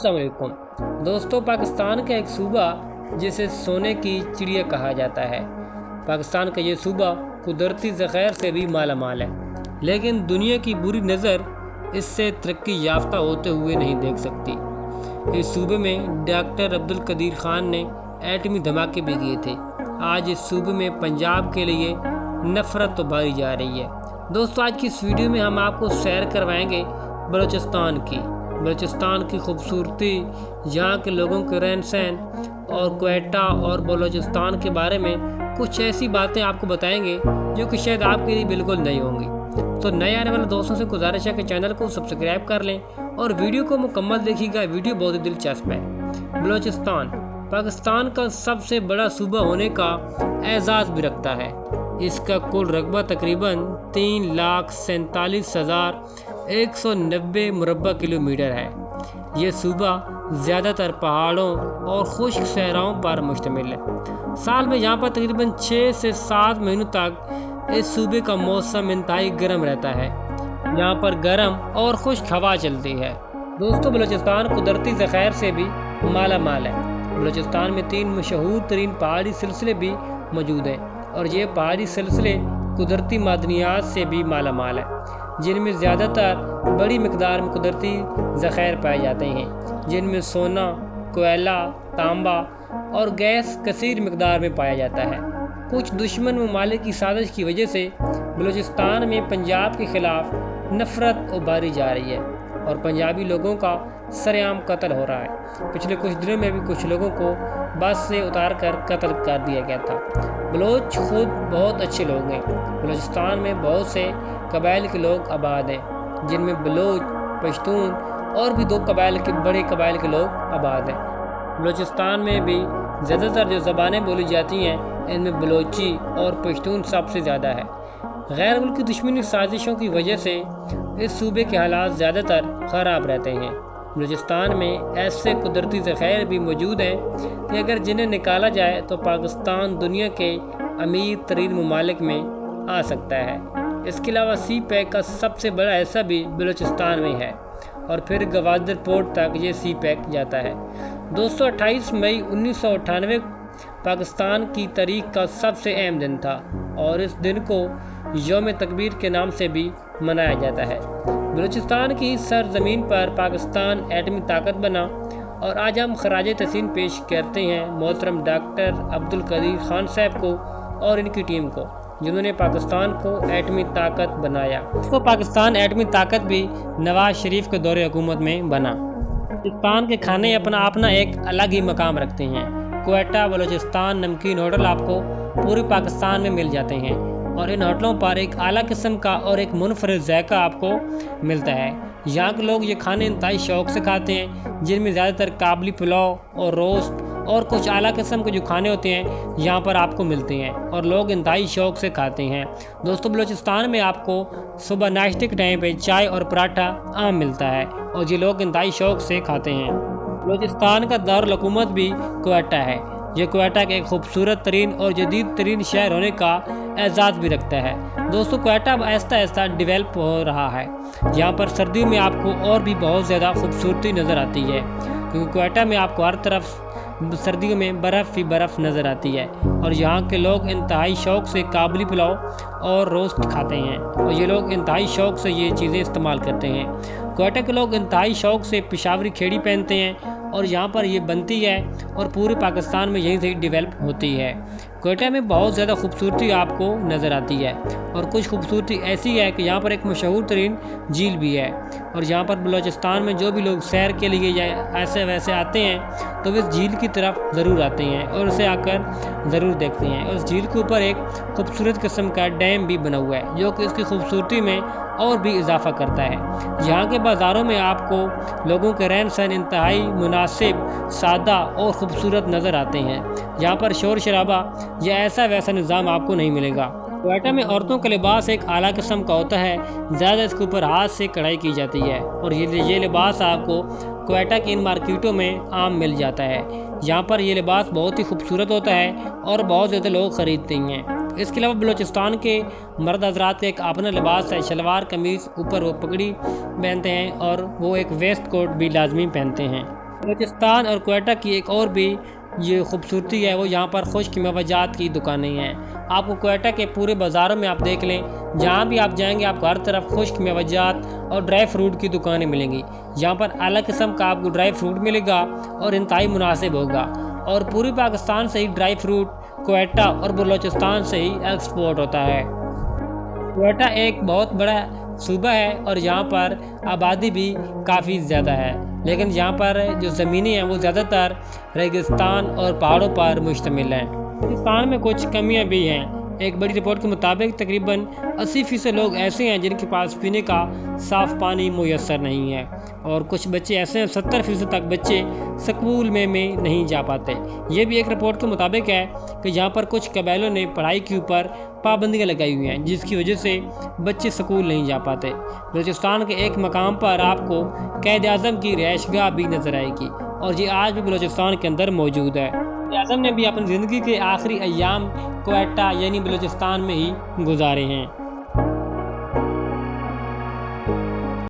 अस्सलाम वालेकुम दोस्तों, पाकिस्तान का एक सूबा जिसे सोने की चिड़िया कहा जाता है। पाकिस्तान का ये सूबा कुदरती ज़ख़ायर से भी माला माल है, लेकिन दुनिया की बुरी नज़र इससे तरक्की याफ्ता होते हुए नहीं देख सकती। इस सूबे में डॉक्टर अब्दुल कदीर ख़ान ने एटमी धमाके भी किए थे। आज इस सूबे में पंजाब के लिए नफ़रत तो भारी जा रही है। दोस्तों, आज की इस वीडियो में हम आपको सैर करवाएंगे बलूचिस्तान की खूबसूरती, यहाँ के लोगों के रहन सहन और क्वेटा और बलूचिस्तान के बारे में कुछ ऐसी बातें आपको बताएंगे जो कि शायद आपके लिए बिल्कुल नई होंगी। तो नए आने वाले दोस्तों से गुजारिश है कि चैनल को सब्सक्राइब कर लें और वीडियो को मुकम्मल देखिएगा। वीडियो बहुत ही दिलचस्प है। बलूचिस्तान पाकिस्तान का सबसे बड़ा सूबा होने का एजाज़ भी रखता है। इसका कुल रकबा तकरीबन 3,47,190 मुरब्बा किलोमीटर है। ये सूबा ज़्यादातर पहाड़ों और खुश्क सहराओं पर मुश्तमिल है। साल में यहाँ पर तकरीबन 6 से 7 महीनों तक इस सूबे का मौसम इंतहाई गर्म रहता है। यहाँ पर गर्म और खुश्क हवा चलती है। दोस्तों, बलूचिस्तान कुदरती ज़ख़ायर से भी माला माल है। बलूचिस्तान में 3 मशहूर तरीन पहाड़ी सिलसिले भी मौजूद हैं और ये पहाड़ी सिलसिले कुदरती मादनियात से भी माला माल है, जिनमें ज़्यादातर बड़ी मिकदार में कुदरती ज़ख़ायर पाए जाते हैं, जिनमें सोना, कोयला, तांबा और गैस कसीर मिकदार में पाया जाता है। कुछ दुश्मन ममालिक की साजिश की वजह से बलूचिस्तान में पंजाब के ख़िलाफ़ नफ़रत उभारी जा रही है और पंजाबी लोगों का सरेआम कत्ल हो रहा है। पिछले कुछ दिनों में भी कुछ लोगों को बस से उतार कर कत्ल कर दिया गया था। बलोच खुद बहुत अच्छे लोग हैं। बलूचिस्तान में बहुत से कबाइल के लोग आबाद हैं, जिनमें बलोच, पश्तून और भी 2 बड़े कबाइल के लोग आबाद हैं। बलूचिस्तान में भी ज़्यादातर जो ज़बानें बोली जाती हैं, इनमें बलोची और पश्तून सबसे ज़्यादा है। गैर मुल्की दुश्मनी साजिशों की वजह से इस सूबे के हालात ज़्यादातर ख़राब रहते हैं। बलूचिस्तान में ऐसे कुदरती ज़ख़ायर भी मौजूद हैं कि अगर जिन्हें निकाला जाए तो पाकिस्तान दुनिया के अमीर तरीन ममालिक में आ सकता है। इसके अलावा सी पैक का सबसे बड़ा हिस्सा भी बलूचिस्तान में है और फिर गवादर पोर्ट तक ये सी पैक जाता है। दोस्तों, 28 मई 1998 पाकिस्तान की तारीख का सबसे अहम दिन था और इस दिन को यौम तकबीर के नाम से भी मनाया जाता है। बलूचिस्तान की सरजमीन पर पाकिस्तान एटमी ताकत बना और आज हम खराज तहसीन पेश करते हैं मोहतरम डॉक्टर अब्दुल कदीर ख़ान साहब को और इनकी टीम को, जिन्होंने पाकिस्तान को एटमी ताकत बनाया। तो पाकिस्तान एटमी ताकत भी नवाज शरीफ के दौरे हुकूमत में बना। पाकिस्तान के खाने अपना एक अलग ही मकाम रखते हैं। क्वेटा बलूचिस्तान नमकीन होटल आपको पूरे पाकिस्तान में मिल जाते हैं और इन होटलों पर एक आला किस्म का और एक मुनफरद जायका आपको मिलता है। यहाँ के लोग ये खाने इंतहाई शौक़ से खाते हैं, जिनमें ज़्यादातर काबली पुलाव और रोस्ट और कुछ आला किस्म के जो खाने होते हैं यहाँ पर आपको मिलते हैं और लोग इंतहाई शौक़ से खाते हैं। दोस्तों, बलूचिस्तान में आपको सुबह नाश्ते के टाइम पे चाय और पराठा आम मिलता है और ये लोग इंतहाई शौक़ से खाते हैं। बलूचिस्तान का दारुल हुकूमत भी क्वेटा है। ये क्वेटा के एक खूबसूरत तरीन और जदीद तरीन शहर होने का एजाज़ भी रखता है। दोस्तों, क्वेटा आहिस्ता आहिस्ता डेवलप हो रहा है। यहाँ पर सर्दियों में आपको और भी बहुत ज़्यादा खूबसूरती नज़र आती है, क्योंकि क्वेटा में आपको हर तरफ सर्दियों में बर्फ़ ही बर्फ़ नज़र आती है और यहाँ के लोग इंतहाई शौक़ से काबली पुलाव और रोस्ट खाते हैं और ये लोग इंतहाई शौक़ से ये चीज़ें इस्तेमाल करते हैं। क्वेटा के लोग इंतहाई शौक़ से पेशावरी खेड़ी पहनते हैं और यहाँ पर ये बनती है और पूरे पाकिस्तान में यहीं से डेवलप होती है। क्वेटा में बहुत ज़्यादा खूबसूरती आपको नज़र आती है और कुछ खूबसूरती ऐसी है कि यहाँ पर एक मशहूर तरीन झील भी है और यहाँ पर बलूचिस्तान में जो भी लोग सैर के लिए या ऐसे वैसे आते हैं तो वे इस झील की तरफ ज़रूर आते हैं और उसे आकर ज़रूर देखते हैं। उस झील के ऊपर एक खूबसूरत किस्म का डैम भी बना हुआ है, जो कि इसकी खूबसूरती में और भी इजाफा करता है। यहाँ के बाज़ारों में आपको लोगों के रहन सहन इंतहाई मुनासिब, सादा और ख़ूबसूरत नज़र आते हैं। यहाँ पर शोर शराबा या ऐसा वैसा निज़ाम आपको नहीं मिलेगा। क्वेटा में औरतों का लिबास एक आला किस्म का होता है, ज़्यादा इसके ऊपर हाथ से कढ़ाई की जाती है और ये लिबास आपको क्वेटा की इन मार्केटों में आम मिल जाता है। यहाँ पर ये लिबास बहुत ही खूबसूरत होता है और बहुत ज़्यादा लोग ख़रीदते हैं। इसके अलावा बलूचिस्तान के मर्द हज़रात का एक अपना लिबास है, शलवार कमीज़, ऊपर वो पगड़ी पहनते हैं और वो एक वेस्ट कोट भी लाजमी पहनते हैं। بلوچستان اور کوئٹہ کی ایک اور بھی یہ خوبصورتی ہے، وہ یہاں پر خشک میوہ کی دکانیں ہیں۔ آپ کو کوئٹہ کے پورے بازاروں میں آپ دیکھ لیں، جہاں بھی آپ جائیں گے آپ کو ہر طرف خشک میوہ اور ڈرائی فروٹ کی دکانیں ملیں گی۔ یہاں پر اعلیٰ قسم کا آپ کو ڈرائی فروٹ ملے گا اور انتہائی مناسب ہوگا، اور پوری پاکستان سے ہی ڈرائی فروٹ کوئٹہ اور بلوچستان سے ہی ایکسپورٹ ہوتا ہے۔ کوئٹہ ایک بہت بڑا صوبہ ہے اور یہاں پر آبادی بھی کافی زیادہ ہے، لیکن یہاں پر جو زمینیں ہیں وہ زیادہ تر ریگستان اور پہاڑوں پر مشتمل ہیں۔ بلوچستان میں کچھ کمیاں بھی ہیں۔ ایک بڑی رپورٹ کے مطابق تقریباً 80% لوگ ایسے ہیں جن کے پاس پینے کا صاف پانی میسر نہیں ہے، اور کچھ بچے ایسے ہیں 70% تک بچے سکول میں نہیں جا پاتے۔ یہ بھی ایک رپورٹ کے مطابق ہے کہ یہاں پر کچھ قبائلیوں نے پڑھائی کے اوپر پابندیاں لگائی ہوئی ہیں، جس کی وجہ سے بچے سکول نہیں جا پاتے۔ بلوچستان کے ایک مقام پر آپ کو قائد اعظم کی رہائش گاہ بھی نظر آئے گی، اور یہ آج بھی بلوچستان کے اندر موجود ہے۔ قائد اعظم نے بھی اپنی زندگی کے آخری ایام کوئٹہ یعنی بلوچستان میں ہی گزارے ہیں۔